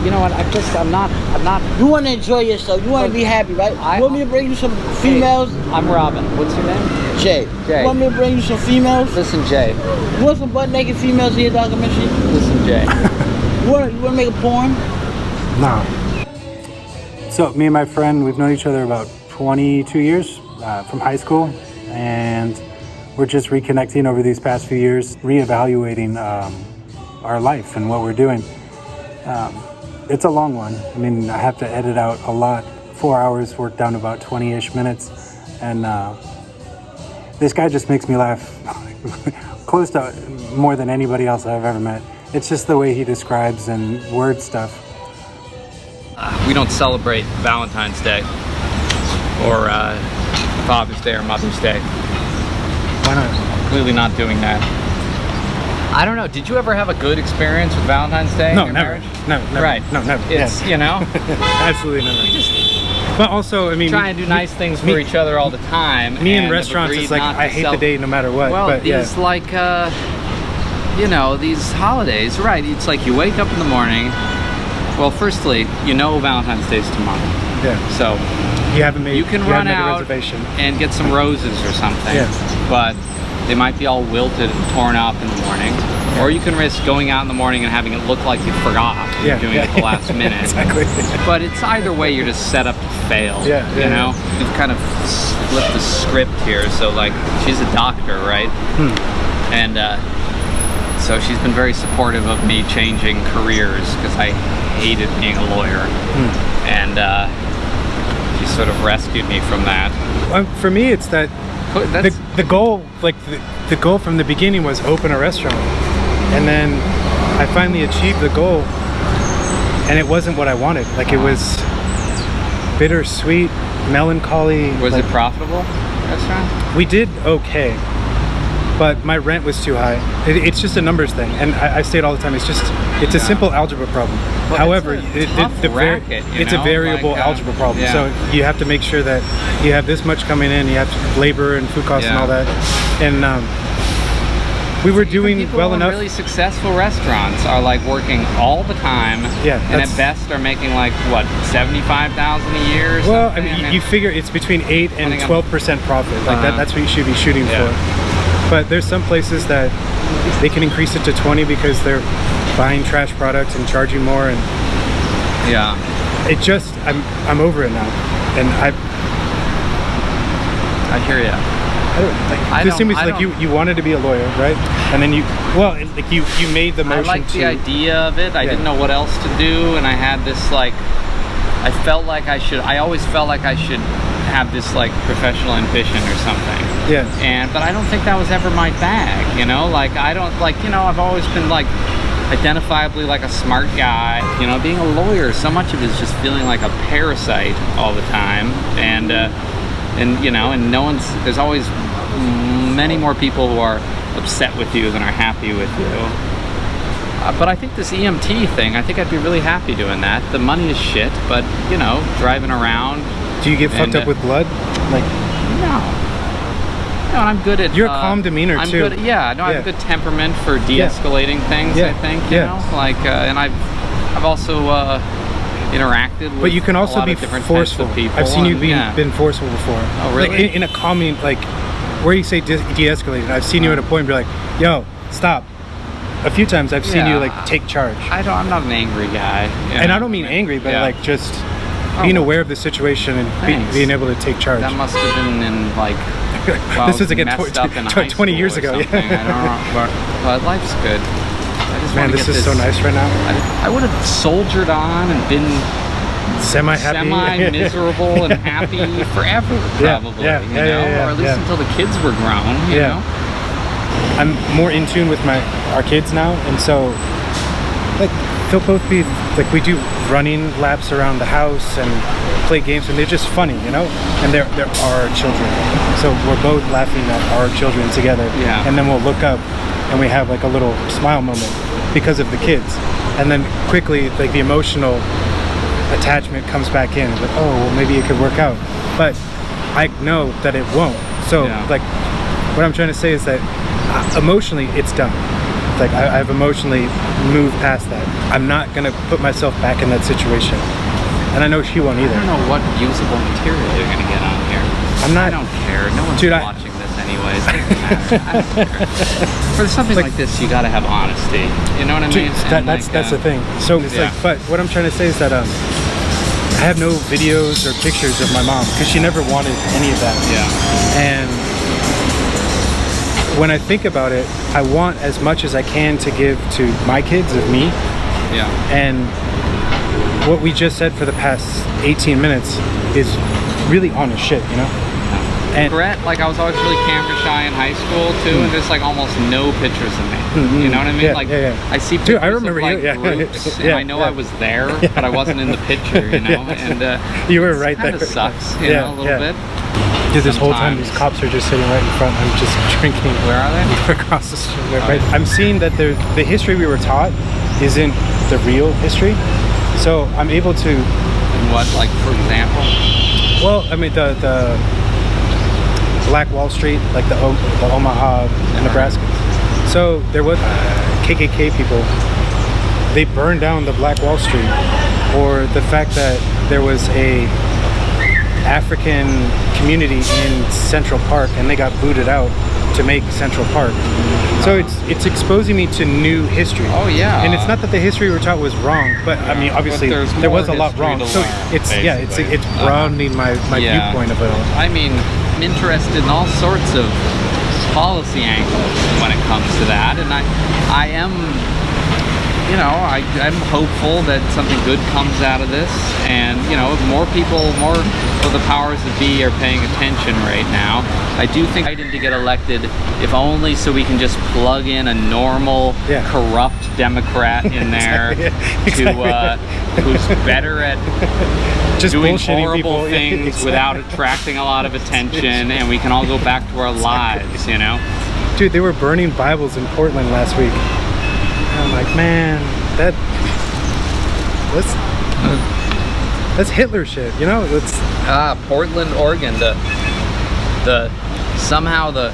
you know what? I'm not. You want to enjoy yourself. You want to be happy, right? You want me to bring you some females? Hey, I'm Robin. What's your name? Jay. Jay. You want me to bring you some females? Listen, Jay. You want some butt-naked females in your documentary? Listen, Jay. You want to make a porn? No. So me and my friend, we've known each other about 22 years from high school, and we're just reconnecting over these past few years, reevaluating our life and what we're doing. It's a long one. I mean, I have to edit out a lot. 4 hours worked down to about 20-ish minutes, and this guy just makes me laugh close to more than anybody else I've ever met. It's just the way he describes and word stuff. We don't celebrate Valentine's Day or Father's Day or Mother's Day. Why not? Clearly not doing that. I don't know. Did you ever have a good experience with Valentine's Day? No, in your never. marriage? No, never. Right. No, never. It's, you know? Absolutely never. But also, I mean, Try and do nice things for each other all the time. Me in restaurants, it's like, I hate the day no matter what. Well, but, these like, you know, these holidays, right? It's like you wake up in the morning. Well, firstly, you know Valentine's Day is tomorrow. Yeah. So you can run out and get some roses or something. Yes. But they might be all wilted and torn up in the morning. Yeah. Or you can risk going out in the morning and having it look like you forgot you're doing it at the last minute. Exactly. But it's either way, you're just set up to fail. Yeah. You know? You've kind of flipped the script here. So like, she's a doctor, right? And so she's been very supportive of me changing careers because I hated being a lawyer. And she sort of rescued me from that. For me, it's that the goal, like the goal from the beginning was open a restaurant, and then I finally achieved the goal, and it wasn't what I wanted. Like, it was bittersweet, melancholy. Was it profitable, restaurant? We did okay, but my rent was too high. It's just a numbers thing, and I say it all the time. It's a simple algebra problem. Well, however, it's a variable algebra problem. So you have to make sure that you have this much coming in. You have to labor and food costs and all that. And we were doing well enough. Really successful restaurants are like working all the time. Yeah. And at best are making like what, 75,000 a year? Or well, something? I mean, you figure it's between 8 and 12% profit. Like that's what you should be shooting for. But there's some places that they can increase it to 20 because they're buying trash products and charging more, and it just I'm over it now, and I hear you. This seems like you wanted to be a lawyer, right? And then you made the motion. I liked the idea of it. I didn't know what else to do, and I had this like, I always felt like I should have this like professional ambition or something. Yeah. But I don't think that was ever my bag, you know? Like, I don't, like, you know, I've always been like identifiably like a smart guy. You know, being a lawyer, so much of it is just feeling like a parasite all the time. And you know, and there's always many more people who are upset with you than are happy with you. But I think this EMT thing, I think I'd be really happy doing that. The money is shit, but, you know, driving around. Do you get fucked up with blood? Like, no. No, I'm good at. You're a calm demeanor too. I have a good temperament for de-escalating things. I think, you know, like, and I've also interacted with. But you can also be forceful. People. I've seen you been forceful before. Oh, really? Like in a calming, like, where you say de-escalating. I've seen you at a point and be like, "Yo, stop." A few times I've seen you like take charge. I'm not an angry guy. And I don't mean angry, but like just being aware of the situation and being able to take charge. That must have been in like. Well, this was again 20 years ago. I don't know, but life's good. Man, this is so nice right now. I would have soldiered on and been semi-miserable and happy forever, probably. You know, or at least until the kids were grown. You know. I'm more in tune with our kids now, and so like they'll both be like, we do running laps around the house and play games, and they're just funny, you know. And they're our children, so we're both laughing at our children together. Yeah. And then we'll look up, and we have like a little smile moment because of the kids, and then quickly like the emotional attachment comes back in. Like, oh, well, maybe it could work out, but I know that it won't. So like, what I'm trying to say is that emotionally, it's done. like I've emotionally moved past that. I'm not gonna put myself back in that situation, and I know she won't either. I don't know what usable material you're gonna get on here. I don't care. No one's watching this anyways. It doesn't matter. I don't care. For something like this, you gotta have honesty. You know what I mean? That's the thing. So it's like, but what I'm trying to say is that I have no videos or pictures of my mom because she never wanted any of that. Yeah. And when I think about it, I want as much as I can to give to my kids of me. Yeah. And what we just said for the past 18 minutes is really honest shit, you know? And Brett, like I was always really camera shy in high school too, and there's like almost no pictures of me. You know what I mean? I see pictures I remember of like groups, and I know I was there, but I wasn't in the picture, you know? And you were right there. It kind of sucks, you know, a little bit. Dude, this whole time these cops are just sitting right in front. I'm just drinking. Where are they? Across the street. Right. I'm seeing that the history we were taught isn't the real history, so I'm able to. What, like for example? Well, I mean the Black Wall Street, like the Omaha, Nebraska. So there was KKK people. They burned down the Black Wall Street, or the fact that there was a African community in Central Park and they got booted out to make Central Park. So it's exposing me to new history. Oh yeah. And it's not that the history we were taught was wrong, but I mean obviously there was a lot wrong. So it's broadening my viewpoint of it all. I mean, I'm interested in all sorts of policy angles when it comes to that, and I am, you know, I'm hopeful that something good comes out of this, and you know, more of the powers that be are paying attention right now. I do think Biden to get elected, if only so we can just plug in a normal, corrupt Democrat in there who's better at just doing horrible things without attracting a lot of attention, and we can all go back to our lives, you know? Dude, they were burning Bibles in Portland last week. I'm like, man, that's Hitler shit, you know? Portland, Oregon, somehow the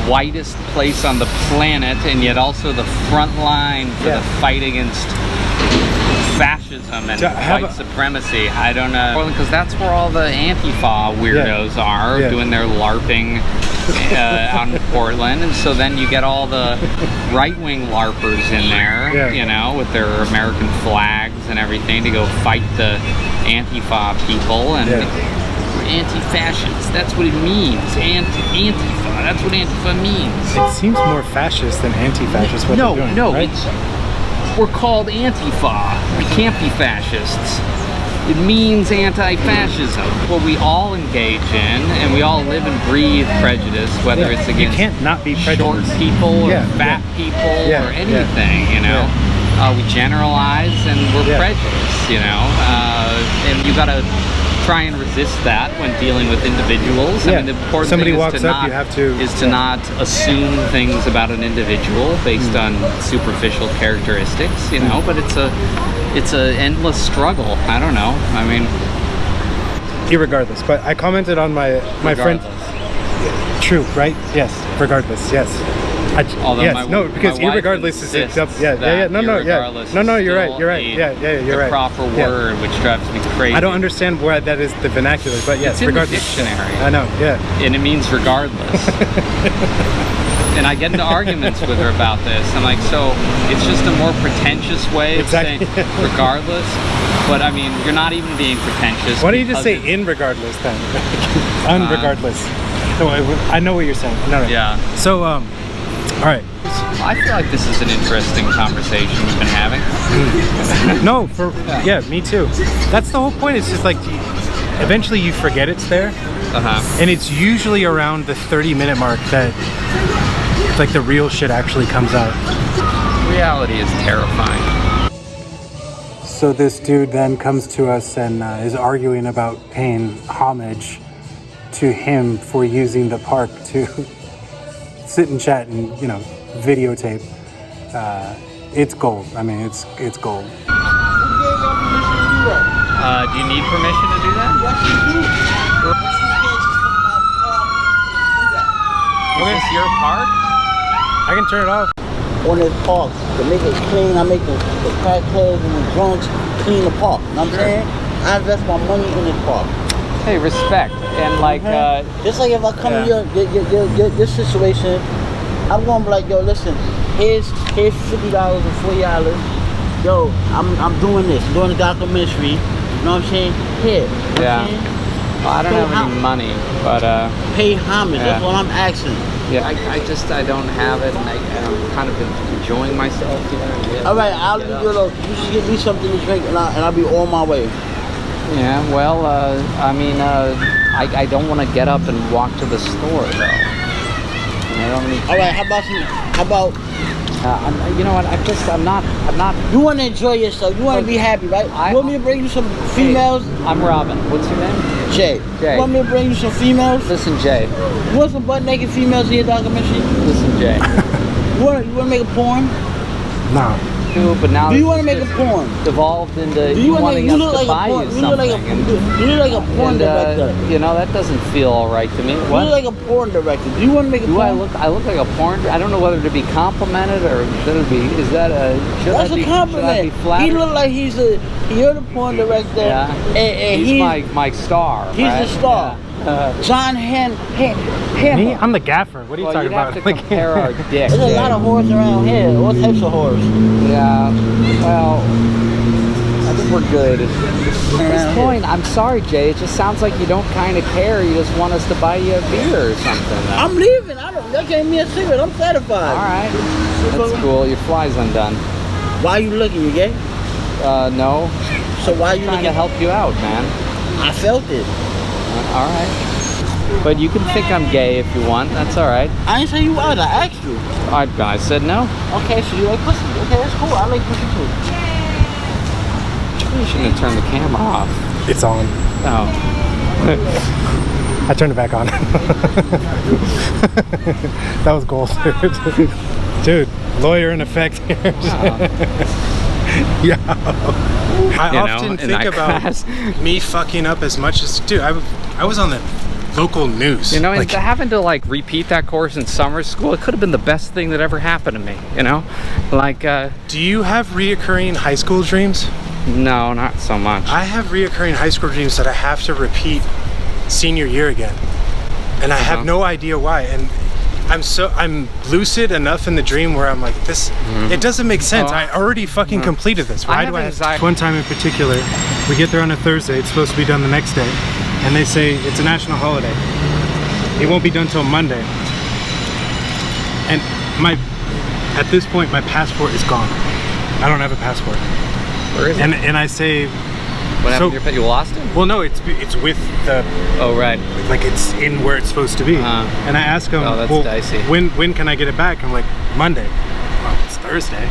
whitest place on the planet, and yet also the front line for the fight against fascism and white supremacy. I don't know, Portland, because that's where all the Antifa weirdos are doing their LARPing out in Portland, and so then you get all the right-wing LARPers in there, you know, with their American flags and everything to go fight the Antifa people, and anti-fascist, that's what it means. Antifa, that's what Antifa means. It seems more fascist than anti-fascist what they're doing, right? We're called Antifa. We can't be fascists. It means anti-fascism. What we all engage in, and we all live and breathe prejudice, whether it's against you can't not be short people or fat people or anything, you know. We generalize and we're prejudiced, you know. And you gotta try and resist that when dealing with individuals. I mean, the important thing is to not assume things about an individual based on superficial characteristics, you know. But it's a endless struggle. I don't know. I mean, irregardless. But I commented on my friend. True, right? Yes. Regardless. Yes. Because irregardless is no, you're right. You're right. The proper word, which drives me crazy. I don't understand why that is the vernacular, but yes, it's in regardless. the dictionary. I know, and it means regardless. And I get into arguments with her about this. I'm like, so it's just a more pretentious way of saying regardless. But I mean, you're not even being pretentious. Why don't you just say in regardless then? Unregardless. No, I know what you're saying. No. Yeah. So, all right. I feel like this is an interesting conversation we've been having. No, me too. That's the whole point. It's just like, eventually you forget it's there. And it's usually around the 30-minute mark that like the real shit actually comes out. Reality is terrifying. So this dude then comes to us and is arguing about paying homage to him for using the park to sit and chat and, you know, videotape. It's gold. I mean, it's gold. Do you need permission to do that? Yes, you do. Is this your park? I can turn it off. on this park to make it clean. I make the crackheads and the drunks clean the park. You know what I'm saying? I invest my money in this park. Hey, respect. And like, just like if I come to your situation, I'm gonna be like, yo, listen, here's $50 or $40. Yo, I'm doing this, I'm doing a documentary. You know what I'm saying? Here. You know yeah. what I'm saying? Well, I don't have any money, but pay homage. That's what I'm asking. Yeah, I don't have it, and I'm kind of enjoying myself here. All right, I'll leave you alone. You should get me something to drink, and I'll be on my way. Yeah, well, I mean, I don't want to get up and walk to the store though. I don't need. All right, how about? You know what? I'm not. You want to enjoy yourself. You want to be happy, right? You want me to bring you some females? Hey, I'm Robin. What's your name? Jay. Jay. You want me to bring you some females? Listen, Jay. You want some butt naked females in your documentary? Listen, Jay. You want to make a porn? No. But now do you want to make a porn? Devolved into you wanting us to buy you something. You look like a porn director. You know, that doesn't feel all right to me. You look like a porn director. Do you want to make a porn? I look like a porn. I don't know whether to be complimented or should it be. Is that a? That's a compliment. He look like you're the porn director. Yeah. And he's my star. He's the star. Yeah. John Ham. Me? I'm the gaffer. What are you talking about? Have to compare our dicks. There's a lot of whores around here. What types of whores? Yeah. Well, I think we're good. At this point, I'm sorry, Jay. It just sounds like you don't kind of care. You just want us to buy you a beer or something. I'm leaving. That gave me a cigarette. I'm satisfied. All right. That's cool. Your fly's undone. Why are you looking? You gay? No. So why are you trying to help you out, man? I felt it. All right. But you can think I'm gay if you want. That's all right. I didn't say you was. I asked you. I said no. Okay, so you like pussy. Okay, that's cool. I like pussy too. You shouldn't have turned the camera off. It's on. Oh. I turned it back on. That was gold, dude. Dude, lawyer in effect here. Yeah. I often think about me fucking up as much as, dude, I was on the local news. You know, and having to like repeat that course in summer school, it could have been the best thing that ever happened to me, you know? Like, do you have reoccurring high school dreams? No, not so much. I have reoccurring high school dreams that I have to repeat senior year again. And I have no idea why. And I'm lucid enough in the dream where I'm like, this, it doesn't make sense. I already fucking completed this. Why do I have one time in particular, we get there on a Thursday, it's supposed to be done the next day, and they say it's a national holiday. It won't be done till Monday. And at this point, my passport is gone. I don't have a passport. Where is it? And I say, what happened to your, you lost it? Well, no, it's with the. Oh right. Like it's in where it's supposed to be. And I ask them, well, dicey. When can I get it back? I'm like, Monday. Well, it's Thursday.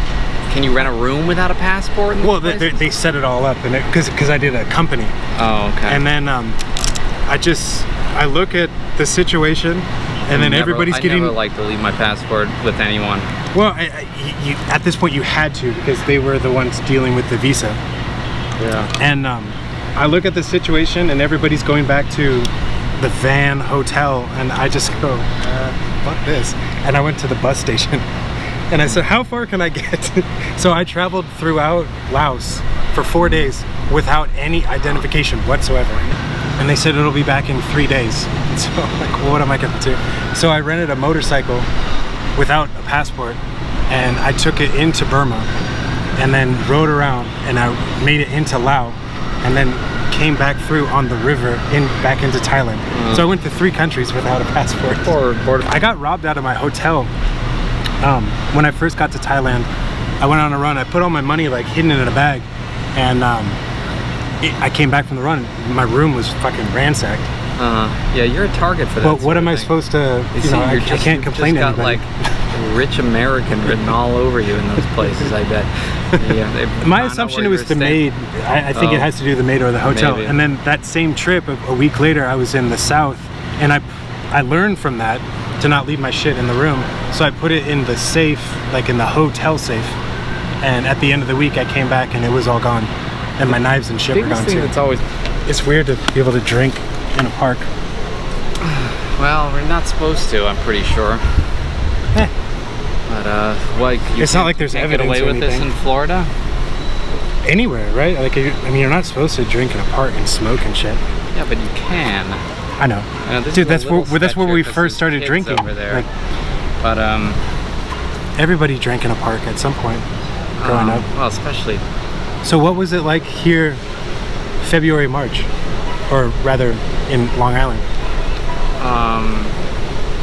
Can you rent a room without a passport? Well, they set it all up, and because I did a company. Oh, okay. And then I look at the situation, and then everybody's getting. I never like to leave my passport with anyone. Well, at this point you had to, because they were the ones dealing with the visa. Yeah. And I look at the situation, and everybody's going back to the van hotel, and I just go, fuck this. And I went to the bus station, and I said, how far can I get? So I traveled throughout Laos for 4 days without any identification whatsoever. And they said it'll be back in 3 days. So I'm like, well, what am I gonna do? So I rented a motorcycle without a passport, and I took it into Burma, and then rode around, and I made it into Laos, and then came back through on the river back into Thailand. So I went to 3 countries without a passport. I got robbed out of my hotel when I first got to Thailand. I went on a run. I put all my money like hidden in a bag, and I came back from the run. My room was fucking ransacked. Yeah, you're a target for that. But what am I supposed to? You know, I can't complain to anybody. Like rich American written all over you in those places, I bet. Yeah, my assumption was the maid. I think it has to do with the maid or the hotel. Maybe. And then that same trip, a week later, I was in the South, and I learned from that to not leave my shit in the room. So I put it in the safe, like in the hotel safe. And at the end of the week, I came back and it was all gone. And my knives and shit were gone too. It's weird to be able to drink in a park. Well, we're not supposed to, I'm pretty sure. But like, It's not like there's can't evidence get away or with this anything. in Florida. Anywhere, right? Like, I mean, you're not supposed to drink in a park and smoke and shit. Yeah, but you can. I know. This Dude, is a little that's where sketchier we 'cause first there's started kids drinking. over there. Like, But everybody drank in a park at some point growing up. well, especially. So what was it like here, February, March? Or rather, in Long Island?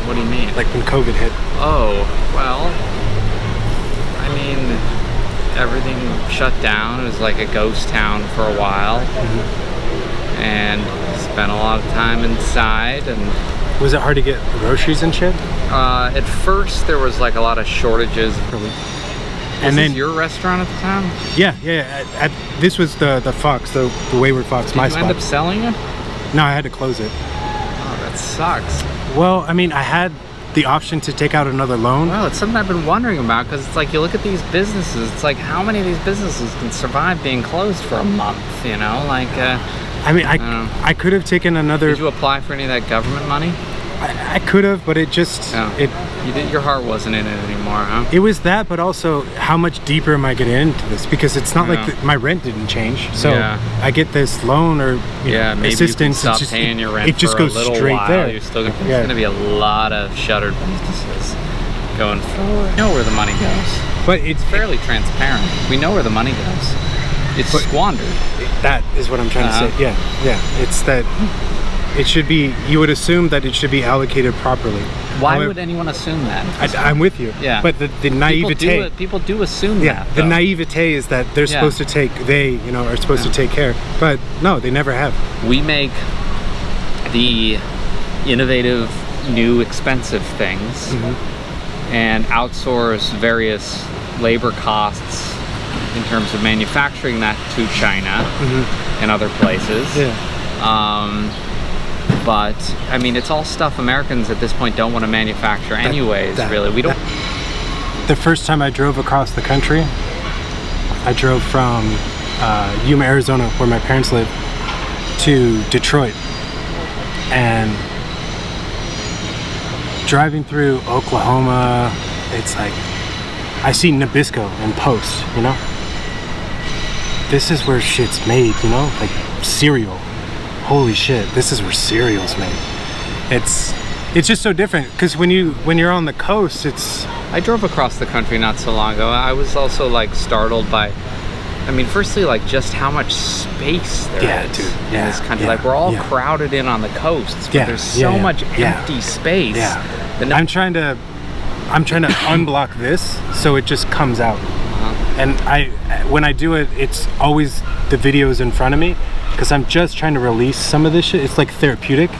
What do you mean? Like when COVID hit? Oh, well, I mean, everything shut down. It was like a ghost town for a while. And spent a lot of time inside. And Was it hard to get groceries and shit? at first, there was like a lot of shortages. And then Your restaurant at the time? yeah. This was the Fox, the Wayward Fox, Did my you spot. end up selling it? No, I had to close it. Oh, that sucks. Well, I mean, I had the option to take out another loan. Well, it's something I've been wondering about, because it's like you look at these businesses, it's like how many of these businesses can survive being closed for a month, you know? Like, I mean, I could have taken another. did you apply for any of that government money? I could have, but it just No. Your heart wasn't in it anymore, huh? it was that, but also how much deeper am I getting into this? Because it's not Yeah. like my rent didn't change, so Yeah. I get this loan or Maybe assistance. you can it's stop just- paying your rent it just for goes a little straight while. there. You're still there's Yeah. going to be a lot of shuttered businesses going forward. We know where the money goes. But it's Fairly transparent. We know where the money goes. It's squandered. that is what I'm trying Uh-huh. to say. Yeah. It's that it should be. You would assume that it should be allocated properly. Why However, would anyone assume that? I'm with you. Yeah. But the naivete. People do assume Yeah, that. the though. naivete is that they're Yeah. supposed to take. Are supposed to take care. But no, they never have. We make the innovative, new, expensive things and outsource various labor costs in terms of manufacturing that to China and other places. Yeah. But I mean, it's all stuff Americans at this point don't want to manufacture anyways. Really, we don't. The first time I drove across the country, I drove from Yuma, Arizona, where my parents live, to Detroit. And driving through Oklahoma, it's like, I see Nabisco in post, you know? This is where shit's made, you know? Like cereal. Holy shit, this is where cereal's made. It's just so different, because when you're on the coast, it's... I drove across the country not so long ago. I was also like startled by, I mean, firstly, like just how much space there is in this country. Like we're all crowded in on the coasts, but there's so much empty space. That I'm trying to unblock this so it just comes out. And when I do it, it's always the videos in front of me, because I'm just trying to release some of this shit. It's like therapeutic.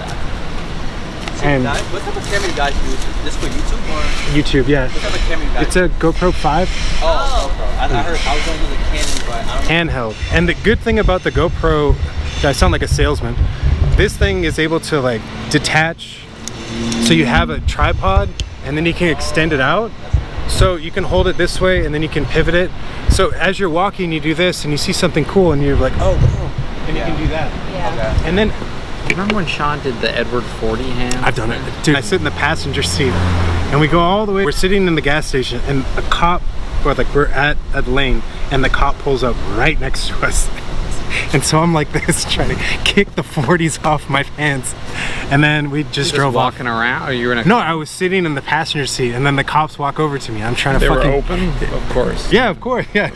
And what type of camera you guys use? This for YouTube or? YouTube, yeah. What type of camera you guys It's a GoPro 5 Oh, GoPro. I heard I was going to the Canon, but I don't know. handheld. And the good thing about the GoPro, I sound like a salesman. This thing is able to like detach, so you have a tripod, and then you can extend it out. So you can hold it this way, and then you can pivot it. So as you're walking, you do this, and you see something cool, and you're like, oh, and you can do that. Okay. And then Remember when Sean did the Edward 40 hand? I've done it, dude. I sit in the passenger seat, and we go all the way. We're sitting in the gas station, and a cop, or like we're at a lane, and the cop pulls up right next to us. And so I'm like this, trying to kick the 40s off my pants, and then we just drove off. walking around, or you were in a? No, I was sitting in the passenger seat, and then the cops walk over to me. I'm trying to They fucking. were open, of course. Yeah, of course. Yeah,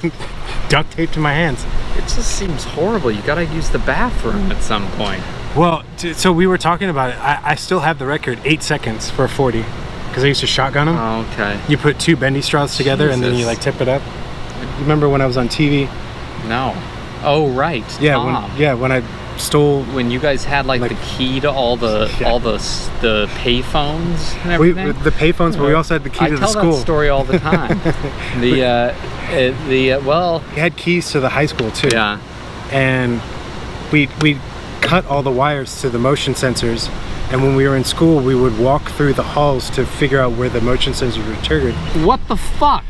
duct tape to my hands. It just seems horrible. You gotta use the bathroom at some point. Well, so we were talking about it. I still have the record, 8 seconds for a 40, because I used to shotgun them. Oh, okay. You put 2 bendy straws together, and then you Jesus. like tip it up. You remember when I was on TV? No. Oh, right. Yeah, Tom. when I stole. When you guys had like the key to all the pay phones and everything. The payphones, but we also had the key I to the tell school. that story all the time. Well, We had keys to the high school too. yeah. And we cut all the wires to the motion sensors, and when we were in school we would walk through the halls to figure out where the motion sensors were triggered. What the fuck,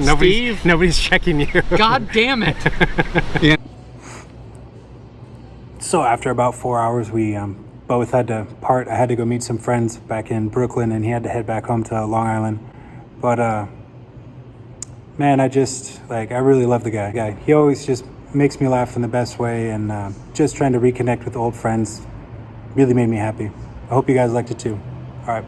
Steve? Nobody's checking you. God damn it! So after about 4 hours, we both had to part. I had to go meet some friends back in Brooklyn, and he had to head back home to Long Island. But man, I really love the guy. He always just makes me laugh in the best way, and just trying to reconnect with old friends really made me happy. I hope you guys liked it too. All right.